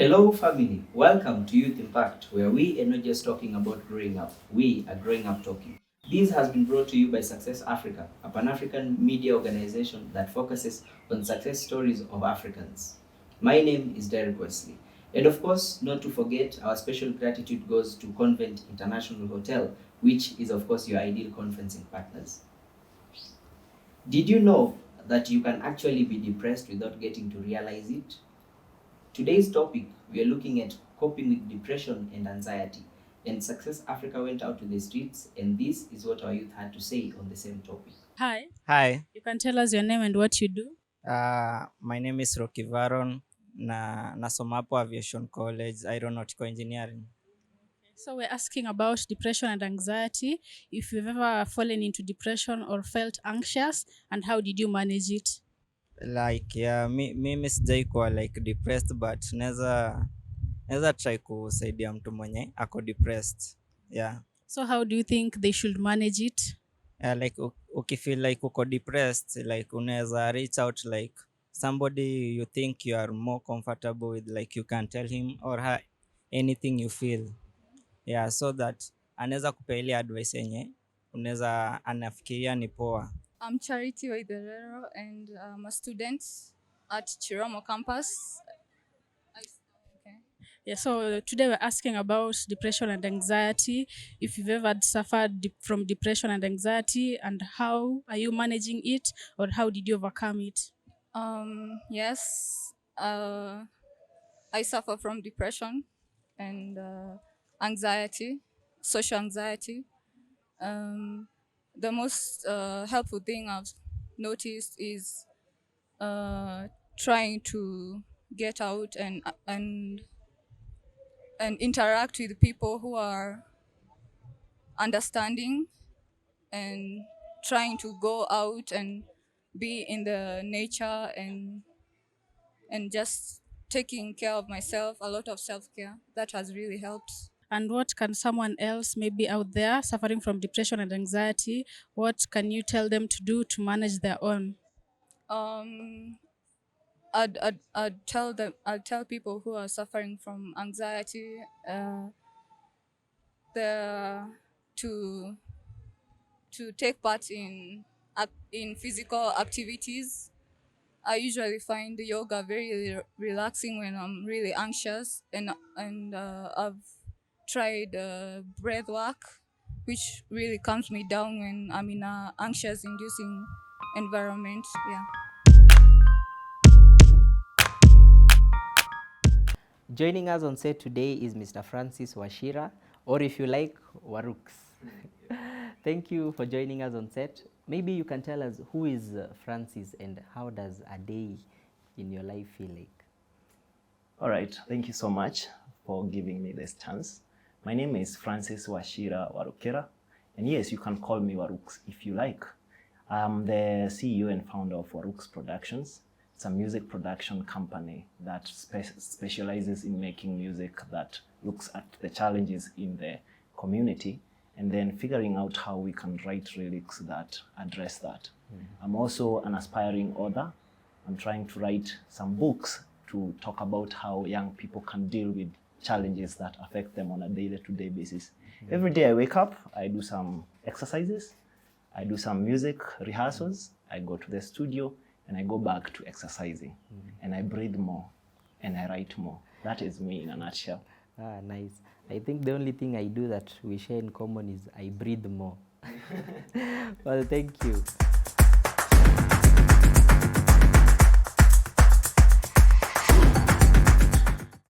Hello, family. Welcome to Youth Impact, where we are not just talking about growing up, we are growing up talking. This has been brought to you by Success Africa, a Pan African media organization that focuses on success stories of Africans. My name is Derek Wesley. And of course, not to forget, our special gratitude goes to Convent International Hotel, which is, of course, your ideal conferencing partners. Did you know that you can actually be depressed without getting to realize it? Today's topic, we are looking at coping with depression and anxiety. And Success Africa went out to the streets, and this is what our youth had to say on the same topic. Hi, Hi, you can tell us your name and what you do. my name is Rocky Varon na nasoma hapo Aviation College, Aeronautical Engineering. So, we're asking about depression and anxiety. If you've ever fallen into depression or felt anxious, and how did you manage it? Like yeah, mimi sijai kuwa like depressed but naweza try kusaidia mtu mwenye ako depressed. Yeah. So, how do you think they should manage it? Yeah, like ukifeel like uko depressed, like unaweza reach out like somebody you think you are more comfortable with, like you can tell him or her anything you feel. Yeah, so that anaweza kupea ile advice yenye unaweza anafikiria ni poa. I'm Charity Waidherero and I'm a student at Chiramo campus. Okay. Yeah, so today we're asking about depression and anxiety. If you've ever suffered from depression and anxiety, and how are you managing it, or how did you overcome it? Yes, I suffer from depression and anxiety, social anxiety. Um, the most helpful thing I've noticed is uh, trying to get out and interact with people who are understanding and trying to go out and be in the nature and just taking care of myself, a lot of self-care that has really helped. And what can someone else, maybe out there, suffering from depression and anxiety, what can you tell them to do to manage their own? um I'd tell people who are suffering from anxiety the to take part in physical activities. I usually find the yoga very relaxing when I'm really anxious, and I've tried breath work, which really calms me down when I'm in a anxious inducing environment. Yeah. Joining us on set today is Mr. Francis Washira, or if you like, Warux. Thank you for joining us on set. Maybe you can tell us who is Francis and how does a day in your life feel like? All right, thank you so much for giving me this chance. My name is Francis Washira Warukera, and yes, you can call me Warux if you like. I'm the CEO and founder of Warux Productions. It's a music production company that specializes in making music that looks at the challenges in the community and then figuring out how we can write lyrics that address that. I'm also an aspiring author. I'm trying to write some books to talk about how young people can deal with challenges that affect them on a day-to-day basis. Every day I wake up, I do some exercises, I do some music rehearsals, I go to the studio, and I go back to exercising. And I breathe more, and I write more. That is me in a nutshell. Ah, nice. I think the only thing I do that we share in common is I breathe more. Well, thank you.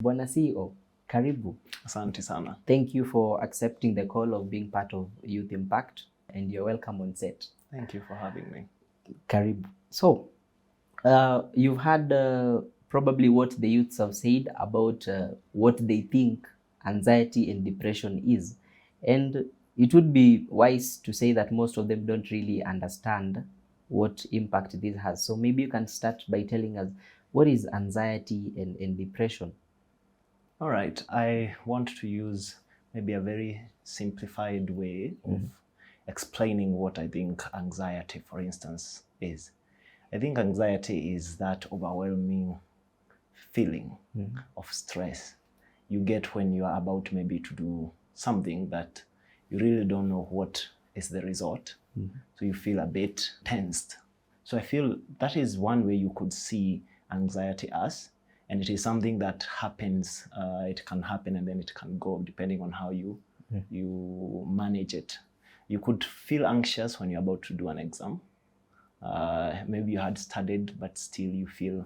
Bwana CEO, karibu. Asante sana. Thank you for accepting the call of being part of Youth Impact, and you're welcome on set. Thank you for having me. Karibu. So, you've had probably what the youths have said about what they think anxiety and depression is. And it would be wise to say that most of them don't really understand what impact this has. So maybe you can start by telling us what is anxiety and depression? All right, I want to use maybe a very simplified way of explaining what I think anxiety, for instance, is. I think anxiety is that overwhelming feeling of stress you get when you are about maybe to do something that you really don't know what is the result. So you feel a bit tensed. So I feel that is one way you could see anxiety as, and it is something that happens. It can happen and then it can go depending on how you manage it. You could feel anxious when you're about to do an exam. Maybe you had studied, but still you feel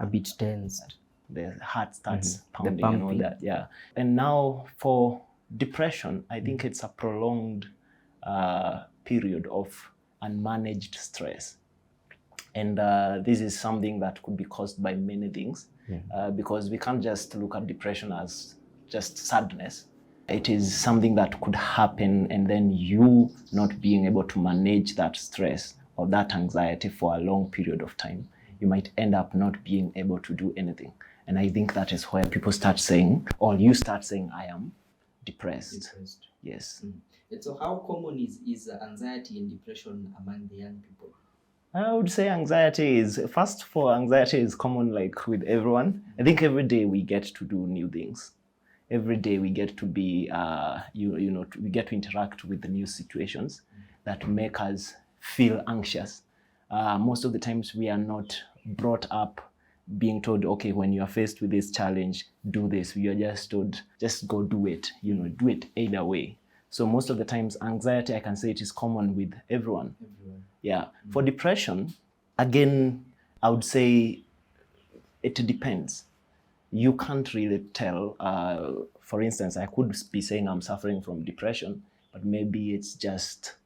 a bit tensed. The heart starts pounding and all that. Yeah. And now for depression, I think it's a prolonged period of unmanaged stress. And this is something that could be caused by many things, because we can't just look at depression as just sadness. It is something that could happen, and then you not being able to manage that stress or that anxiety for a long period of time, you might end up not being able to do anything. And I think that is where people start saying, or you start saying, I am depressed. Yes. And so how common is anxiety and depression among the young people? I would say anxiety is common like with everyone. I think every day we get to do new things. Every day we get to be, we get to interact with the new situations that make us feel anxious. Most of the times we are not brought up being told, okay, when you are faced with this challenge, do this. We are just told, just go do it, do it either way. So most of the times anxiety, I can say it is common with everyone. Yeah. For depression, again, I would say it depends. You can't really tell. For instance, I could be saying I'm suffering from depression, but maybe it's just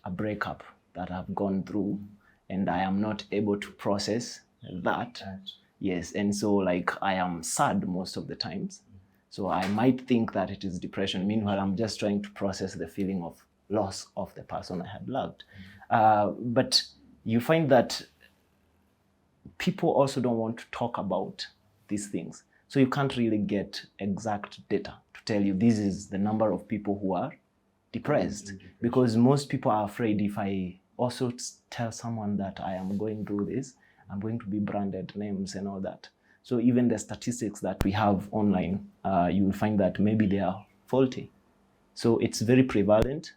a breakup that I've gone through and I am not able to process that. Yes, and so like I am sad most of the times. So I might think that it is depression. Meanwhile, I'm just trying to process the feeling of loss of the person I had loved. But you find that people also don't want to talk about these things. So you can't really get exact data to tell you this is the number of people who are depressed. Because most people are afraid if I also tell someone that I am going through this, I'm going to be branded names and all that. So even the statistics that we have online, you will find that maybe they are faulty. So it's very prevalent.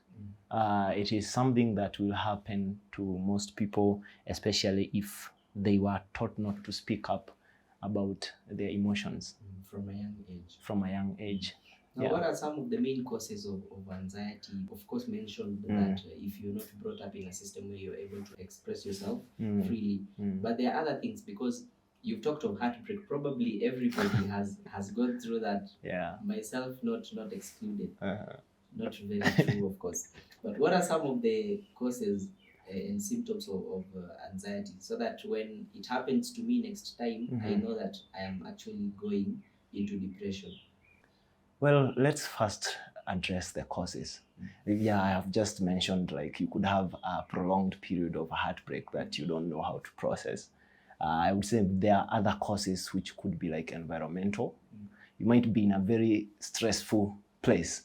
It is something that will happen to most people, especially if they were taught not to speak up about their emotions. From a young age. From a young age. Now, what are some of the main causes of anxiety? Of course, mentioned that if you're not brought up in a system where you're able to express yourself freely. But there are other things, because you've talked of heartbreak. Probably everybody has gone through that. Yeah. Myself not excluded. Not very true, of course. But what are some of the causes and symptoms of anxiety, so that when it happens to me next time, I know that I am actually going into depression? Well, let's first address the causes. Yeah, I have just mentioned like you could have a prolonged period of heartbreak that you don't know how to process. I would say there are other causes which could be like environmental. You might be in a very stressful place.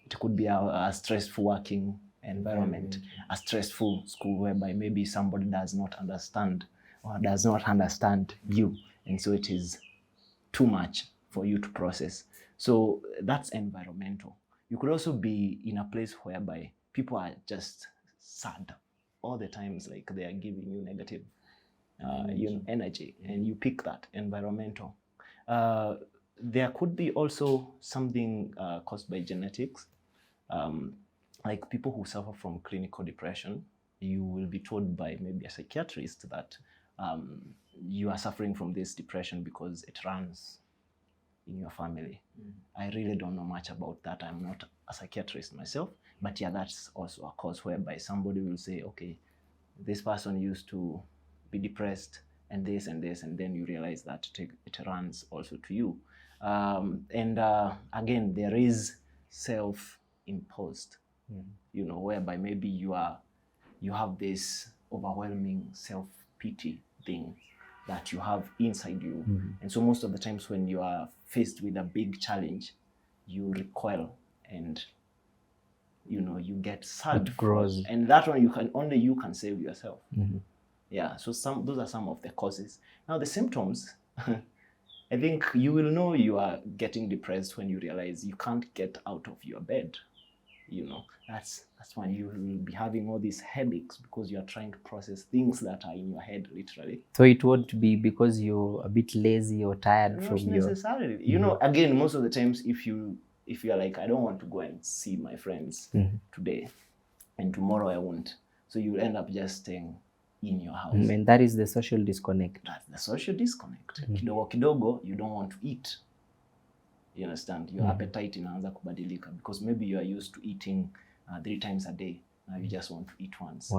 It could be a stressful working environment, a stressful school whereby maybe somebody does not understand you. And so it is too much for you to process. So that's environmental. You could also be in a place whereby people are just sad all the times, like they are giving you negative energy, and you pick that environmental. There could be also something caused by genetics. Like people who suffer from clinical depression, you will be told by maybe a psychiatrist that you are suffering from this depression because it runs in your family. I really don't know much about that. I'm not a psychiatrist myself, but yeah, that's also a cause whereby somebody will say, okay, this person used to be depressed and this and this, and then you realize that it runs also to you. Again, there is self-imposed, whereby maybe you have this overwhelming self-pity thing that you have inside you. And so most of the times when you are faced with a big challenge, you recoil and you get sad. It grows. And that one only you can save yourself. Yeah, so those are some of the causes. Now the symptoms, I think you will know you are getting depressed when you realize you can't get out of your bed. You know, that's when you will be having all these headaches because you are trying to process things that are in your head, literally. So it won't be because you're a bit lazy or tired Not from your... necessarily. You know, again, most of the times, if you are like, I don't want to go and see my friends today, and tomorrow I won't, so you'll end up just staying in your house. And that is the social disconnect. That's the social disconnect. Kidogo kidogo, you don't want to eat. You understand? Your appetite inaanza kubadilika because maybe you are used to eating 3 times a day. Now you just want to eat once.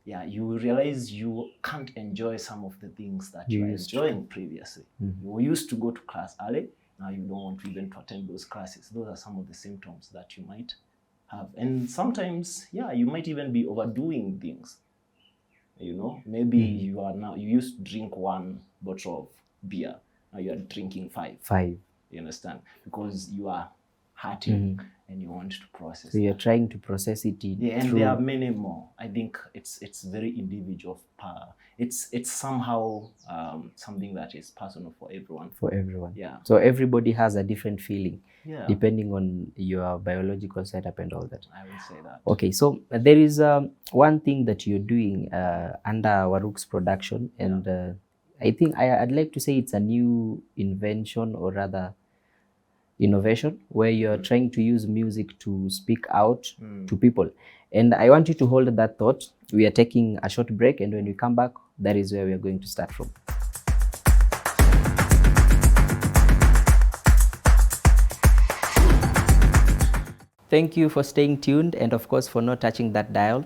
Yeah, you will realize you can't enjoy some of the things that you were enjoying previously. You were used to go to class early. Now you don't want to even to attend those classes. Those are some of the symptoms that you might have. And sometimes, yeah, you might even be overdoing things. You know, maybe you used to drink 1 bottle of beer. Now you are drinking 5. You understand? Because you are hurting and you want to process. So you're trying to process it. And there are many more. I think it's very individual power. It's somehow something that is personal for everyone. For everyone. Yeah. So everybody has a different feeling. Yeah. Depending on your biological setup and all that. I will say that. Okay, so there is one thing that you're doing under Waruk's production, and I think I'd like to say it's a new invention, or rather innovation, where you're trying to use music to speak out to people. And I want you to hold that thought. We are taking a short break, and when we come back, that is where we are going to start from. Thank you for staying tuned, and of course for not touching that dial.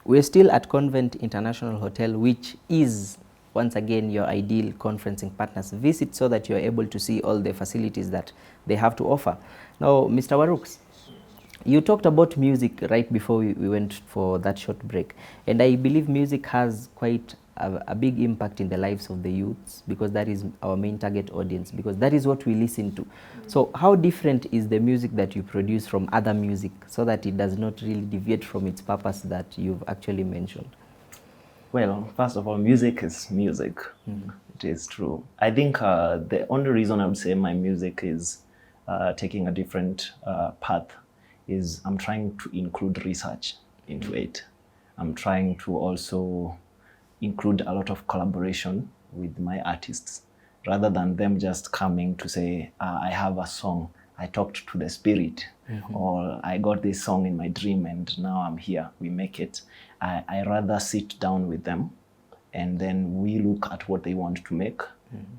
We're still at Convent International Hotel, which is once again your ideal conferencing partners. Visit so that you're able to see all the facilities that they have to offer. Now, Mr. Waruks, you talked about music right before we went for that short break, and I believe music has quite a big impact in the lives of the youths, because that is our main target audience, because that is what we listen to. So how different is the music that you produce from other music, so that it does not really deviate from its purpose that you've actually mentioned? Well, first of all, music is music. It is true. I think the only reason I would say my music is taking a different path is I'm trying to include research into it. I'm trying to also include a lot of collaboration with my artists, rather than them just coming to say, I have a song, I talked to the spirit, or I got this song in my dream and now I'm here, we make it. I rather sit down with them, and then we look at what they want to make,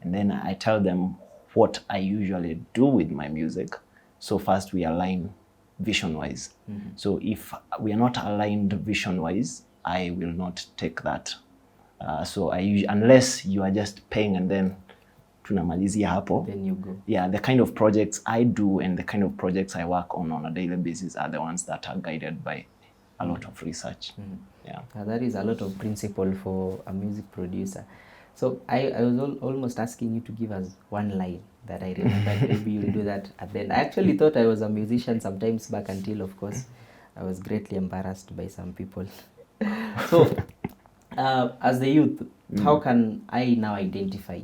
and then I tell them what I usually do with my music. So first we align vision-wise. So if we are not aligned vision-wise, I will not take that. So unless you are just paying and then tunamalizia hapo, then you go. Yeah, the kind of projects I do and the kind of projects I work on a daily basis are the ones that are guided by a lot of research. Yeah. That is a lot of principle for a music producer. So I was almost asking you to give us one line that I remember. Maybe you'll do that at the end. I actually thought I was a musician sometimes back, until, of course, I was greatly embarrassed by some people. So, as the youth, how can I now identify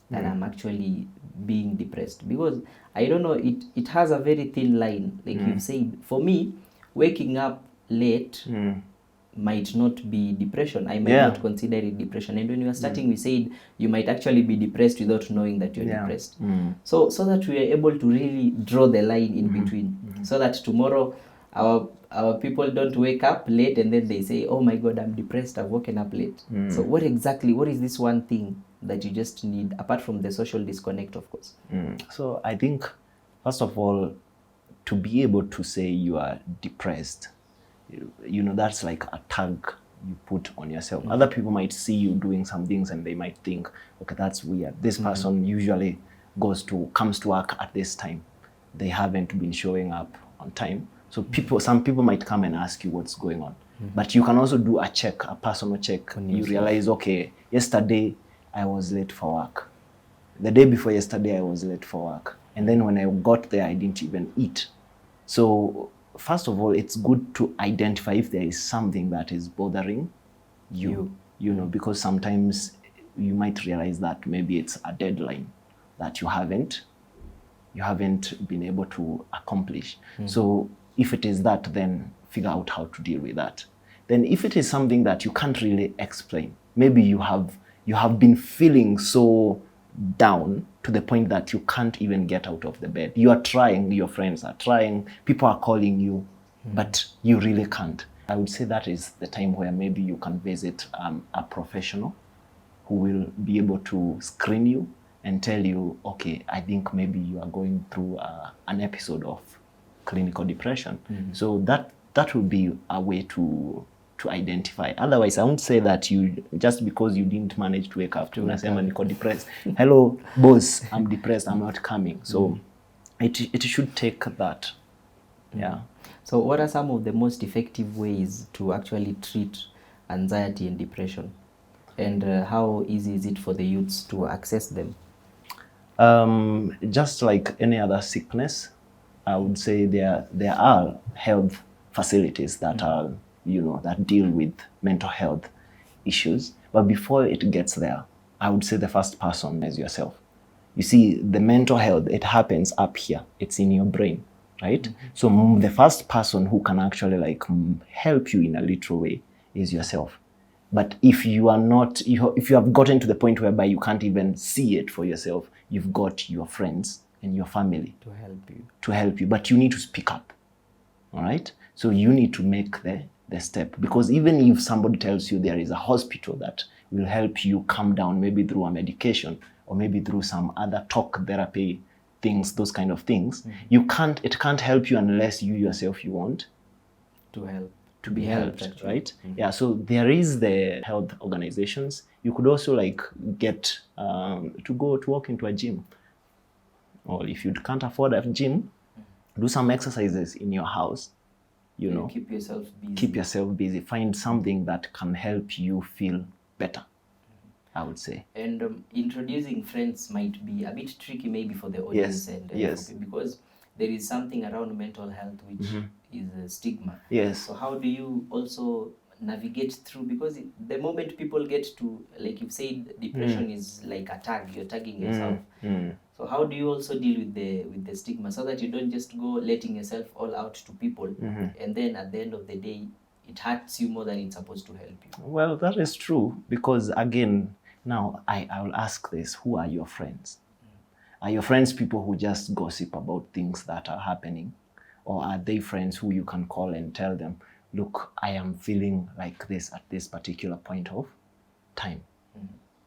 that I'm actually being depressed? Because I don't know, it has a very thin line. Like you've said, for me, waking up late might not be depression. I might not consider it depression. And when we were starting, we said you might actually be depressed without knowing that you're depressed. So that we are able to really draw the line in between, so that tomorrow our people don't wake up late and then they say, oh my God, I'm depressed, I've woken up late. So what is this one thing that you just need, apart from the social disconnect, of course? So I think, first of all, to be able to say you are depressed, you know, that's like a tag you put on yourself. Other people might see you doing some things and they might think, okay, that's weird. This person usually comes to work at this time. They haven't been showing up on time. So some people might come and ask you what's going on. But you can also do a personal check. You realize, okay, yesterday I was late for work. The day before yesterday I was late for work. And then when I got there, I didn't even eat. So first of all, it's good to identify if there is something that is bothering you know, because sometimes you might realize that maybe it's a deadline that you haven't been able to accomplish. So if it is that, then figure out how to deal with that. Then if it is something that you can't really explain, maybe you have been feeling so down to the point that you can't even get out of the bed. You are trying, your friends are trying, people are calling you, but you really can't. I would say that is the time where maybe you can visit a professional who will be able to screen you and tell you, okay, I think maybe you are going through an episode of clinical depression. So that would be a way to identify. Otherwise, I won't say that you, just because you didn't manage to wake up, unasema niko depressed. Hello, boss, I'm depressed, I'm not coming. So it should take that. Yeah. So what are some of the most effective ways to actually treat anxiety and depression? And how easy is it for the youths to access them? Just like any other sickness, I would say there are health facilities that are, that deal with mental health issues. But before it gets there, I would say the first person is yourself. You see, the mental health, it happens up here. It's in your brain, right? So the first person who can actually help you in a little way is yourself. But if you are not, if you have gotten to the point whereby you can't even see it for yourself, you've got your friends and your family to help you. But you need to speak up, all right? So you need to make the step, because even if somebody tells you there is a hospital that will help you calm down, maybe through a medication or maybe through some other talk therapy things, those kind of things, it can't help you unless you yourself you want to be helped, right? Yeah, so there is the health organizations. You could also get to go to walk into a gym, or if you can't afford a gym, do some exercises in your house. Keep yourself busy. Keep yourself busy. Find something that can help you feel better, I would say. And introducing friends might be a bit tricky maybe for the audience. Yes. Because there is something around mental health which is a stigma. Yes. So how do you also navigate through, because the moment people get to, like you've said, depression is like a tag, you're tagging yourself. So how do you also deal with the stigma, so that you don't just go letting yourself all out to people, and then at the end of the day it hurts you more than it's supposed to help you? Well, that is true, because again, now I will ask this: who are your friends? Are your friends people who just gossip about things that are happening, or are they friends who you can call and tell them, look, I am feeling like this at this particular point of time.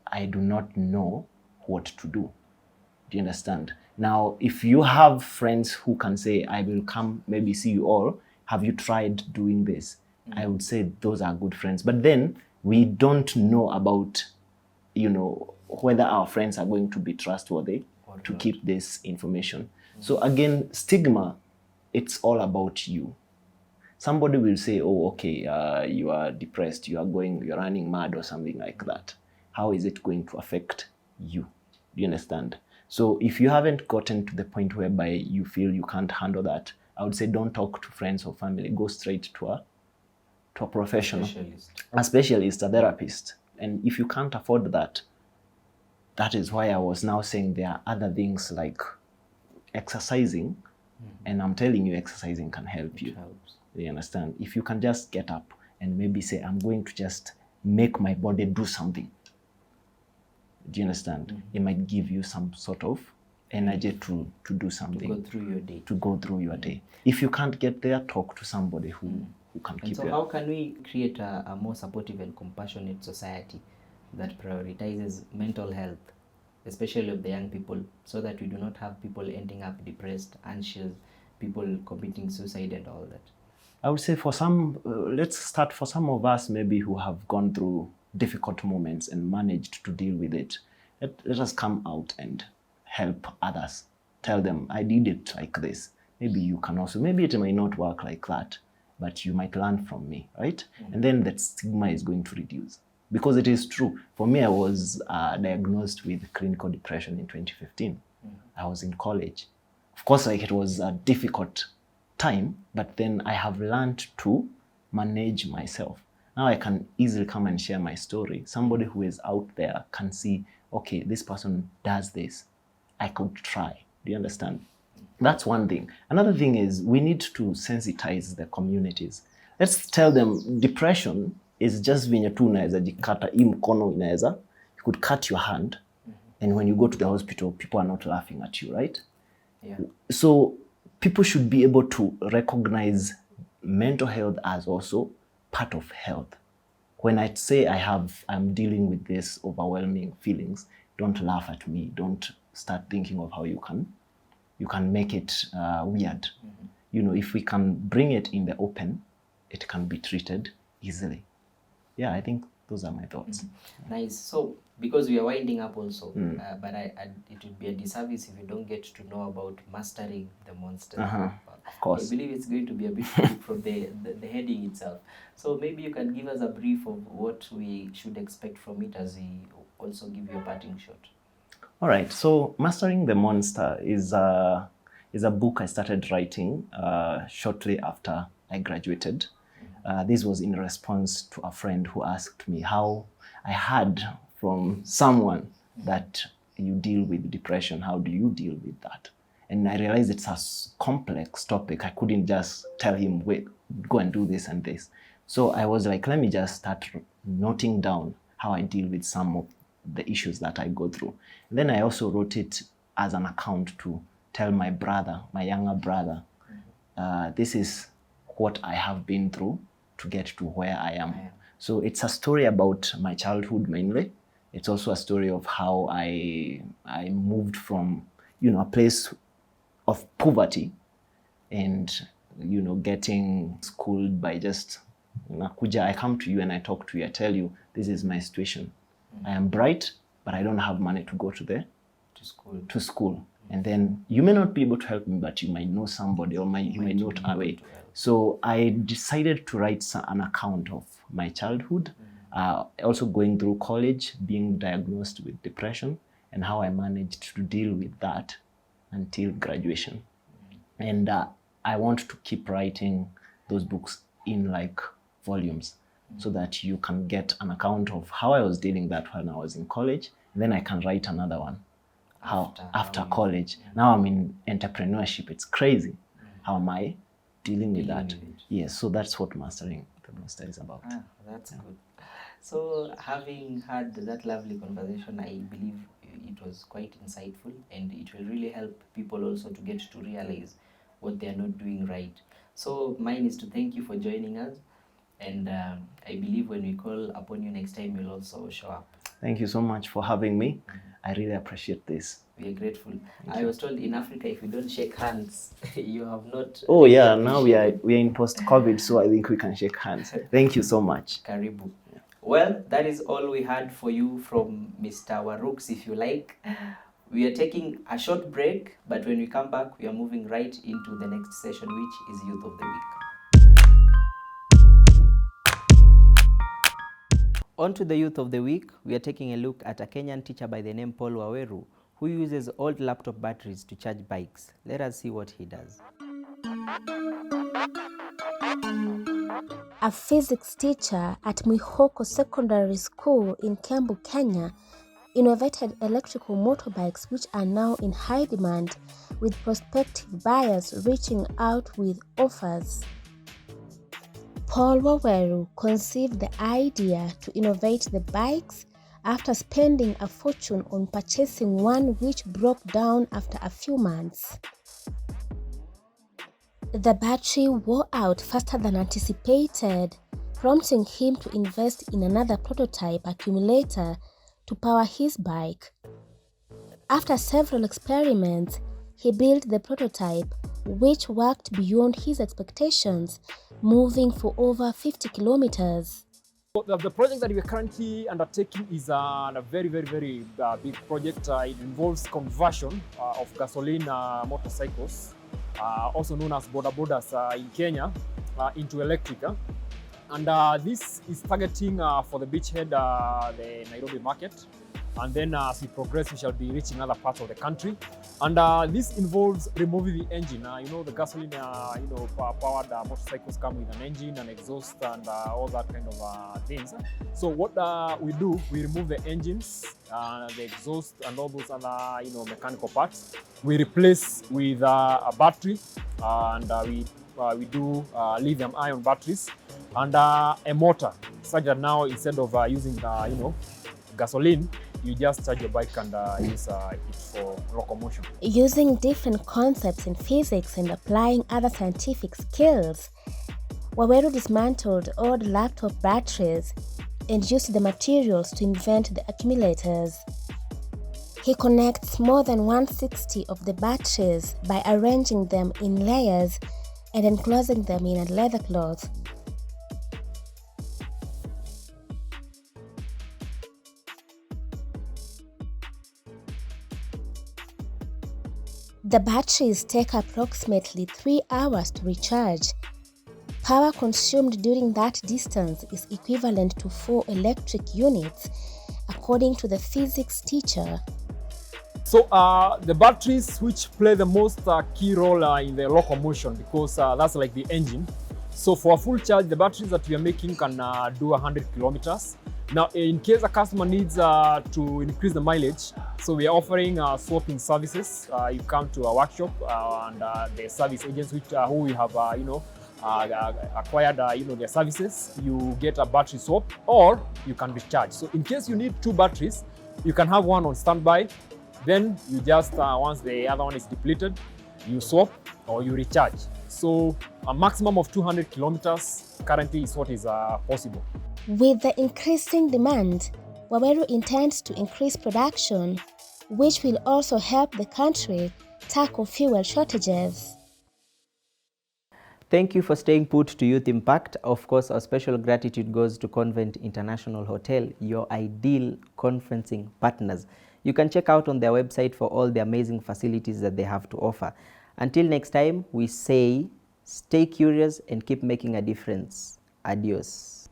I do not know what to do. Do you understand? Now, if you have friends who can say, I will come, maybe see you all, have you tried doing this? I would say those are good friends. But then we don't know about, whether our friends are going to be trustworthy to keep this information. So again, stigma, it's all about you. Somebody will say, oh, okay, you are depressed, you're running mad or something like that. How is it going to affect you? Do you understand? So if you haven't gotten to the point whereby you feel you can't handle that, I would say don't talk to friends or family. Go straight to a professional, a specialist, a therapist. And if you can't afford that, that is why I was now saying there are other things like exercising. And I'm telling you, exercising can help you. You understand? If you can just get up and maybe say, I'm going to just make my body do something. Do you understand? It might give you some sort of energy to do something. To go through your day. To go through your day. If you can't get there, talk to somebody who can keep you. So how can we create a more supportive and compassionate society that prioritizes mental health, especially of the young people, so that we do not have people ending up depressed, anxious, people committing suicide and all that? I would say for some, let's start for some of us maybe who have gone through difficult moments and managed to deal with it. Let us come out and help others. Tell them, I did it like this. Maybe you can also, maybe it might not work like that, but you might learn from me, right? And then that stigma is going to reduce. Because it is true. For me, I was diagnosed with clinical depression in 2015. I was in college. Of course, it was a difficult time, but then I have learned to manage myself. Now I can easily come and share my story. Somebody who is out there can see, okay, this person does this. I could try. Do you understand? That's one thing. Another thing is we need to sensitize the communities. Let's tell them depression is just venye tu unaweza jikata hii mkono inaweza, you could cut your hand, and when you go to the hospital, people are not laughing at you, right? Yeah. So people should be able to recognize mental health as also part of health. When I say I'm dealing with this overwhelming feelings, don't laugh at me. Don't start thinking of how you can make it weird. You know, if we can bring it in the open, it can be treated easily. Yeah, I think those are my thoughts. Nice. So, because we are winding up also, but it would be a disservice if you don't get to know about mastering the monster. Of course. I believe it's going to be a bit deep from the heading itself. So maybe you can give us a brief of what we should expect from it as we also give you a parting shot. All right. So Mastering the Monster is a book I started writing shortly after I graduated. This was in response to a friend who asked me how I heard from someone that you deal with depression. How do you deal with that? And I realized it's a complex topic. I couldn't just tell him, wait, go and do this and this. So I was like, let me just start noting down how I deal with some of the issues that I go through. And then I also wrote it as an account to tell my brother, my younger brother, this is what I have been through to get to where I am. So it's a story about my childhood mainly. It's also a story of how I moved from, a place of poverty and, getting schooled by just, I come to you and I talk to you, I tell you, this is my situation. I am bright, but I don't have money to go to school. And then you may not be able to help me, but you might know somebody, or you might know a way. So I decided to write an account of my childhood, also going through college, being diagnosed with depression, and how I managed to deal with that until graduation. And I want to keep writing those books in volumes so that you can get an account of how I was dealing that when I was in college. And then I can write another one after college. Now I'm in entrepreneurship. It's crazy. How am I dealing with that? Yes, so that's what Mastering the Monster is about. That's good. So having had that lovely conversation, I believe it was quite insightful, and it will really help people also to get to realize what they are not doing right. So mine is to thank you for joining us, and I believe when we call upon you next time, you'll also show up. Thank you so much for having me. I really appreciate this. We are grateful. I was told in Africa, if you don't shake hands, you have not... Oh yeah, now we are in post-COVID, so I think we can shake hands. Thank you so much. Karibu. Well, that is all we had for you from Mr. Waruks, if you like. We are taking a short break, but when we come back, we are moving right into the next session, which is Youth of the Week. On to the Youth of the Week, we are taking a look at a Kenyan teacher by the name Paul Waweru, who uses old laptop batteries to charge bikes. Let us see what he does. A physics teacher at Mwihoko Secondary School in Kiambu, Kenya, innovated electrical motorbikes which are now in high demand, with prospective buyers reaching out with offers. Paul Waweru conceived the idea to innovate the bikes after spending a fortune on purchasing one which broke down after a few months. The battery wore out faster than anticipated, prompting him to invest in another prototype accumulator to power his bike. After several experiments, he built the prototype, which worked beyond his expectations, moving for over 50 kilometers. The project that we are currently undertaking is a very big project. It involves conversion of gasoline motorcycles, also known as boda bodas in Kenya, into electric. And this is targeting for the beachhead, the Nairobi market. and then as we progress, we shall be reaching other parts of the country. And this involves removing the engine. You know, the gasoline, powered motorcycles come with an engine, an exhaust, and all that kind of things. So what we do, we remove the engines, the exhaust, and all those other, mechanical parts. We replace with a battery, and we do lithium-ion batteries, and a motor, such that now instead of using gasoline, you just charge your bike and use it for locomotion. Using different concepts in physics and applying other scientific skills, Waweru dismantled old laptop batteries and used the materials to invent the accumulators. He connects more than 160 of the batteries by arranging them in layers and enclosing them in a leather cloth. The batteries take approximately 3 hours to recharge. Power consumed during that distance is equivalent to 4 electric units, according to the physics teacher. So the batteries which play the most key role in the locomotion, because that's like the engine. So for a full charge, the batteries that we are making can do 100 kilometers. Now, in case a customer needs to increase the mileage, so we are offering swapping services. You come to a workshop and the service agents who we have, acquired, their services. You get a battery swap, or you can recharge. So in case you need 2 batteries, you can have one on standby. Then you just once the other one is depleted, you swap or you recharge. So a maximum of 200 kilometers currently is what is possible. With the increasing demand, Waweru intends to increase production, which will also help the country tackle fuel shortages. Thank you for staying put to Youth Impact. Of course, our special gratitude goes to Convent International Hotel, your ideal conferencing partners. You can check out on their website for all the amazing facilities that they have to offer. Until next time, we say stay curious and keep making a difference. Adios.